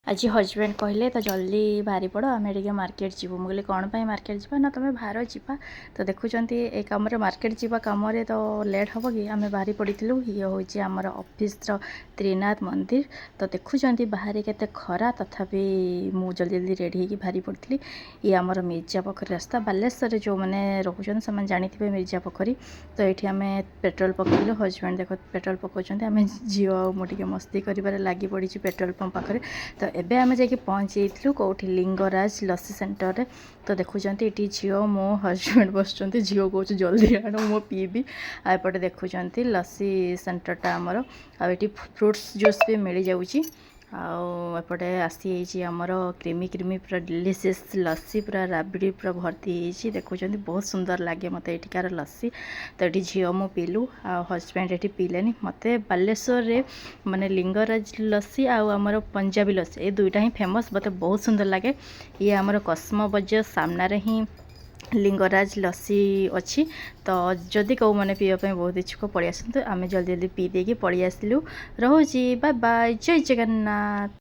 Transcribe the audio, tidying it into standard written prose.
आज हजबैंड कहले तो जल्दी बाहरी पड़ आम टे मार्केट जीवु मुझे कौन पर मार्केट जावा ना तुम बाहर जावा तो देखुं ये कम मार्केट जावा कम तो लेट हम कि आम बाहरी पड़ू ये हूँ आमर ऑफिस त्रिनाथ मंदिर तो देखुं बाहर के खरा तथापि मु जल्दी जल्दी रेडी होगी बाहरी पड़ी ये आमर मिर्जा पोखरी रास्ता बालेश्वर जो मैंने रोचन से जानते मिर्जा पोखरी तो ये आम पेट्रोल पकड़ू हजबैंड देख पेट्रोल पकाउं आम झील मुझे मस्ती कर लगी पड़ी पेट्रोल पंप पाखे तो एबे आमे जाके पहुँच जाइलु कौटी लिंगराज लस्सी सेंटर रे तो देखुं ये झील मो हजबैंड बस झील कौच जल्दी आण मो पीबी आएपटे देखुं लस्सी सेंटरटा आमर आठी फ्रुट्स जूस भी मिल जाऊँगी आपटे आसी आमर क्रीमी क्रीमी पूरा डिलीशियस लस्सी पूरा राबिड़ी पूरा भर्ती होती देखुं बहुत सुंदर लगे मत एठिकार लस्सी तो ये झील मु पीलु हजबैंड ये पीलेनी मत बालेश्वर रे माने लिंगराज लस्सी आमर पंजाबी लस्सी ये दुईटा ही फेमस मत बहुत सुंदर लगे ये आमर कस्मो बजार सामना रे ही लिंगराज लस्सी अच्छी तो जदि कौ मैंने पीवाई बहुत इच्छुक पड़े आसतु आम जल्दी जल्दी पी देकी पड़ी आसलु रोजी बाय बाय जय जगन्नाथ।